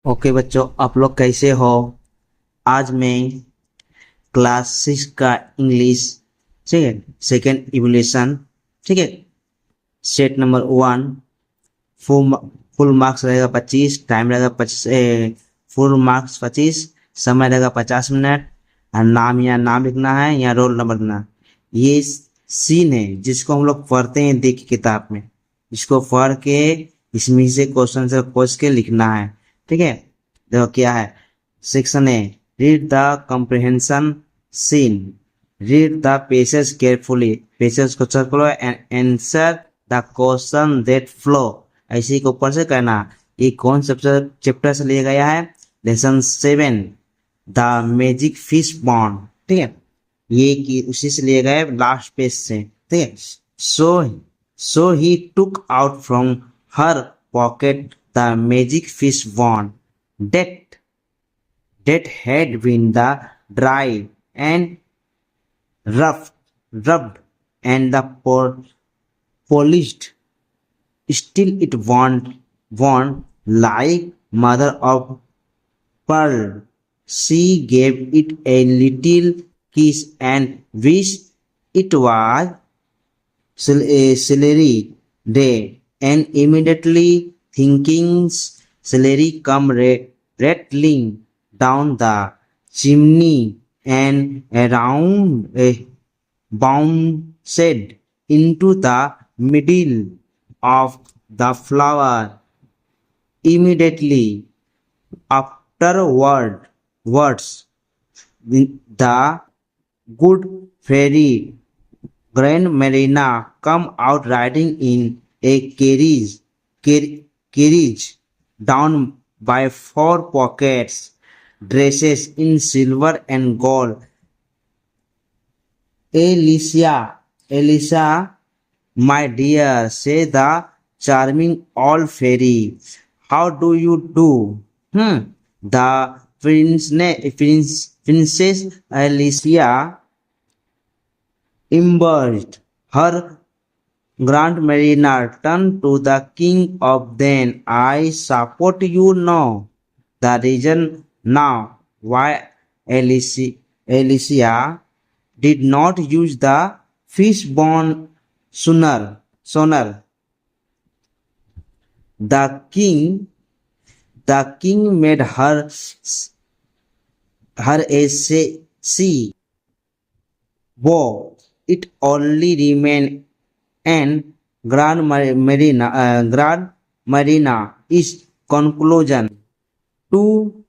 Okay बच्चों, आप लोग कैसे हो। आज मैं क्लास 6 का इंग्लिश, ठीक है, सेकेंड इवोल्यूशन, ठीक है, set number 1। Full full marks रहेगा 25, टाइम रहेगा 25, फुल मार्क्स 25, समय रहेगा 50 मिनट। और नाम या नाम लिखना है या रोल नंबर लिखना। ये सीन है जिसको हम लोग पढ़ते हैं देख के किताब में। इसको पढ़ के इसमें से क्वेश्चन से खोज के लिखना है, ठीक है। देखो क्या है। Section A, read the comprehension seen, read the passage carefully, passage को सर्च करो and answer the question that flow. ऐसे ही ऊपर से करना। ये कौन सा चैप्टर से लिया गया है? Lesson 7, the magic fish bond, ठीक है। ये कि उसी से लिया गया है, लास्ट पेज से, ठीक है। So he took out from her pocket the magic fish bone that that had been the dry and rubbed and the polished. Still it won't like mother of pearl. She gave it a little kiss and wished it was a celery day, and immediately thinking celery come rattling down the chimney and around a bounced into the middle of the flower. Immediately afterwards, the good fairy Grandmarina come out riding in a carriage down by 4 pockets, dresses in silver and gold. Alicia, my dear, say the charming old fairy, how do you do? The princess Alicia emerged. Her Grandmarina turned to the king of then. I support you now. The reason now why Alicia did not use the fishbone sooner. The king made her a sea bow. It only remained and Grand Marina is conclusion to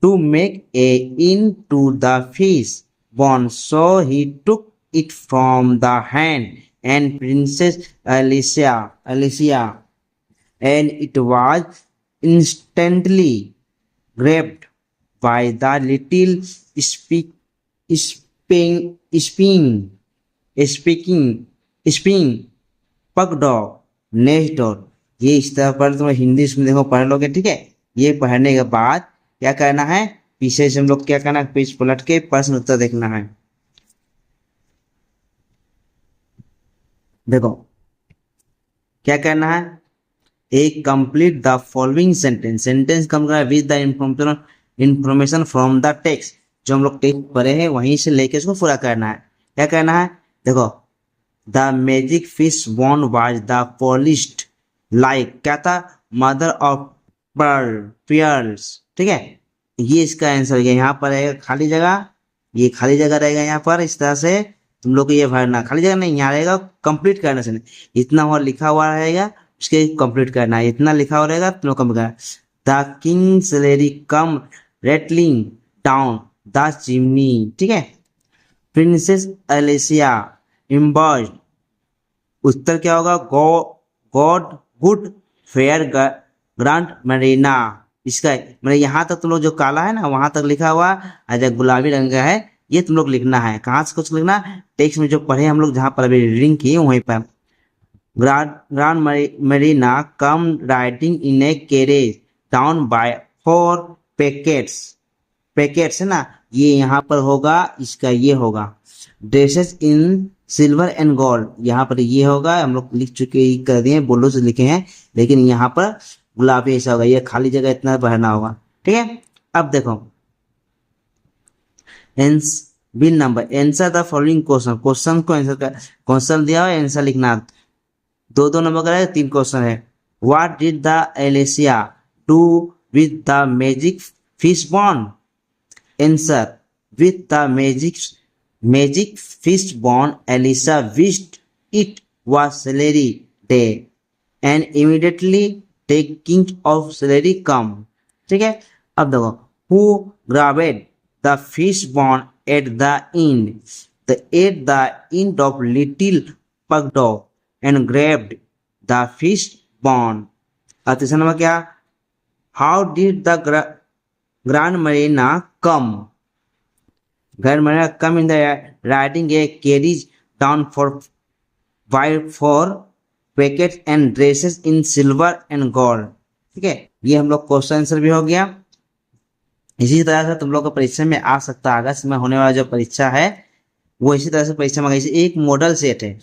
make a into the fish bone. So he took it from the hand and Princess Alicia, and it was instantly grabbed by the little spin, speaking पग dog next dog. ये इस तरह पर तुम हिंदी इसमें देखो पढ़ लोगे, ठीक है। ये पढ़ने के बाद क्या करना है, पीछे से हम लोग क्या करना है, पेज पलट के प्रश्न उत्तर देखना है। देखो क्या करना है, एक कंप्लीट द फॉलोइंग सेंटेंस कम करना with the information from the text. जो हम लोग टेक्स्ट पढ़े हैं वहीं से लेके उसको पूरा करना है। क्या करना है, देखो the magic fish bone was the polished like, क्या था, मदर ऑफ पर्ल्स, ठीक है। ये इसका आंसर है। यहाँ पर रहेगा खाली जगह, ये खाली जगह रहेगा यहाँ पर। इस तरह से तुम लोग को ये भरना, खाली जगह नहीं, यहाँ रहेगा कंप्लीट करना से इतना हुआ लिखा हुआ रहेगा, उसके कंप्लीट करना है। इतना लिखा हुआ रहेगा तुम लोग कंप्लीट करना। The king salary come rattling down the chimney, ठीक है। प्रिंसेस एलिसिया इम्बर्ज, उत्तर क्या होगा, God good fair grand Marina. इसका मतलब यहाँ तक तुम लोग जो काला है ना वहां तक लिखा हुआ, और जो गुलाबी रंग का है ये तुम लोग लिखना है। कहाँ से कुछ लिखना, टेक्स्ट में जो पढ़े हम लोग जहाँ पर अभी रीडिंग किए वहीं पर। Grand Marina come riding in A carriage down by 4 packets है ना, ये यहाँ पर होगा, इसका ये होगा। Dresses in silver and gold, यहाँ पर ये होगा। हम लोग लिख चुके कर दिए, बोलो से लिखे हैं, लेकिन यहाँ पर गुलाबी ऐसा होगा, ये खाली जगह इतना भरना होगा। ठीक है, अब देखो bill number answer the following question, question को आंसर कर, क्वेश्चन दिया हुआ आंसर लिखना। दो दो नंबर का है, 3 क्वेश्चन है। What did the Alicia do with the magic fish bone? Answer, with the magic fish bone, Elisa wished it was celery day and immediately taking of celery come। ठीक है, अब देखो who grabbed the fish bone at the end of little pug dog and grabbed the fish bone। अब तीसरा number क्या, how did the grand marina come? Grandmother come in the riding a carriage down for packets and dresses in silver and gold। ठीक है, ये हम लोग question answer भी हो गया। इसी तरह से तुम लोग का परीक्षा में आ सकता है, अगस्त में होने वाला जो परीक्षा है वो इसी तरह से परीक्षा में एक मॉडल सेट है।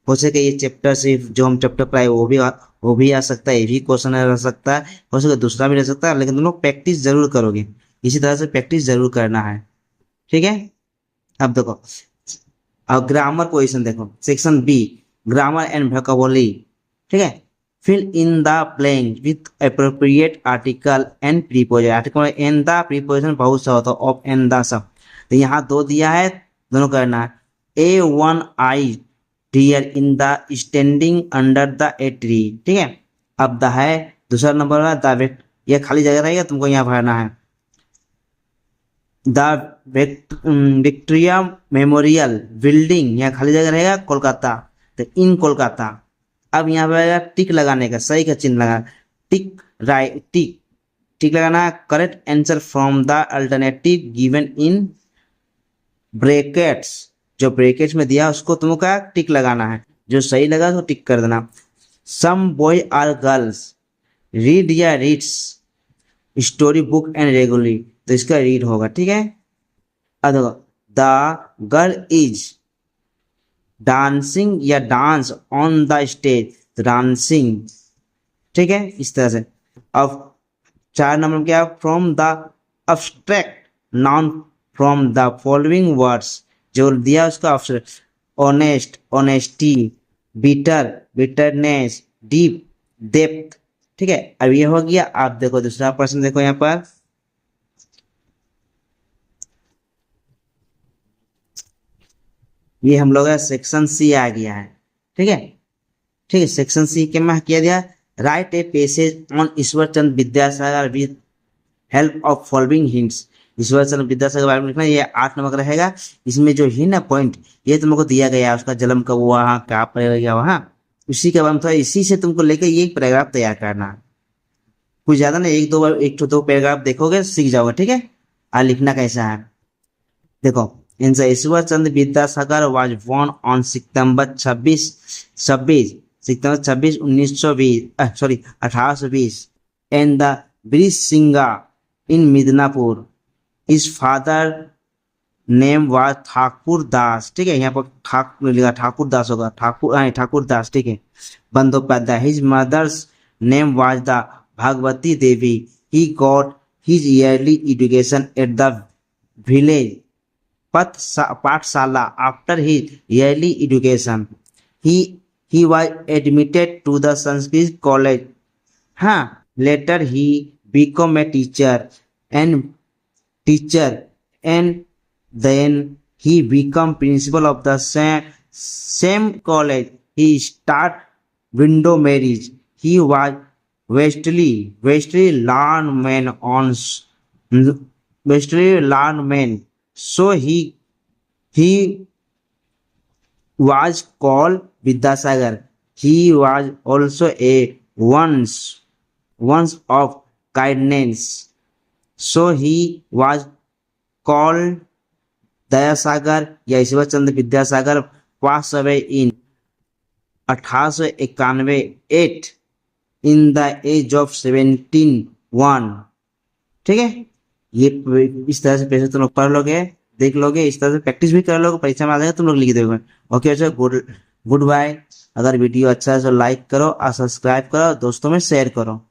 हो सके ये चैप्टर से जो हम चैप्टर पढ़ाए वो भी आ सकता है, ये भी क्वेश्चन रह सकता है, हो सके दूसरा भी रह सकता है, लेकिन तुम लोग प्रैक्टिस जरूर करोगे, इसी तरह से प्रैक्टिस जरूर करना है। ठीक है, अब देखो अब ग्रामर पोजीशन देखो, section B grammar and vocabulary. ठीक है, fill in the blank with appropriate article and preposition. Article and the preposition बहुत सा होता है, ऑफ एंड द सब, तो यहाँ दो दिया है, दोनों करना है। A one eye deer in the standing under the a tree. ठीक है, अब द है दूसरा नंबर है द, ये खाली जगह रहेगा, तुमको यहाँ भरना है। द विक्टोरिया मेमोरियल बिल्डिंग, यहाँ खाली जगह रहेगा कोलकाता, तो इन कोलकाता। अब यहाँ पर टिक लगाने का, सही का चिन्ह लगा, टिक राइट, टिक लगाना। Correct answer from the alternative given in brackets, जो ब्रैकेट्स में दिया उसको तुमको क्या टिक लगाना है, जो सही लगा तो टिक कर देना। सम बॉय आर गर्ल्स रीड या reads story book and regularly, तो इसका रीड होगा। ठीक है, अब देखो द गर्ल इज डांसिंग या डांस ऑन द स्टेज, तो डांसिंग। ठीक है, इस तरह से। अब 4 नंबर क्या, from the abstract noun from the following words, जो दिया उसका option, honest honesty, bitter bitterness, deep depth. ठीक है, अब ये हो गया। आप देखो दूसरा प्रश्न देखो यहाँ पर, ये हम लोग सेक्शन सी आ गया है। ठीक है, ठीक है, सेक्शन सी के में किया गया, write a passage on Ishwar Chandra Vidyasagar with help of following hints. Ishwar Chandra Vidyasagar के बारे में लिखना, ये 8 नंबर का रहेगा। इसमें जो हिंट है पॉइंट, ये तुमको दिया गया है, उसका जन्म कब हुआ, क्या पड़ेगा वहाँ, उसी के बारे में थोड़ा इसी से तुमको लेकर ये पैराग्राफ तैयार करना है। कुछ ज्यादा नहीं, एक दो दो पैराग्राफ देखोगे सीख जाओगे। ठीक है, और लिखना कैसा है देखो। Ishwar Chandra Vidyasagar was born on September 26 1920 sorry 1820 and the Birsingha in Midnapore. His father name was Thakur Das. ठीक है, यहाँ पर ठाकुर दास होगा, ठाकुर दास। ठीक है, Bandopadhyay. His mother's name was the Bhagavati Devi. He got his early education at the village pathshala. After his early education he was admitted to the Sanskrit college. Later he became a teacher and then he became principal of the same college. He started window marriage. He was vastly learned man. So he was called Vidyasagar. He was also a once of kindness. So he was called Dayasagar या ईश्वर Chandra Vidyasagar. passed away in 1891 in the age of 71। ठीक है, ये इस तरह से पैसे तुम लोग पढ़ लोगे, देख लोगे, इस तरह से प्रैक्टिस भी कर लोगे, परीक्षा में आ जाएगा तुम लोग लिख दोगे। ओके, अच्छा, गुड बाय। अगर वीडियो अच्छा है तो लाइक करो और सब्सक्राइब करो, दोस्तों में शेयर करो।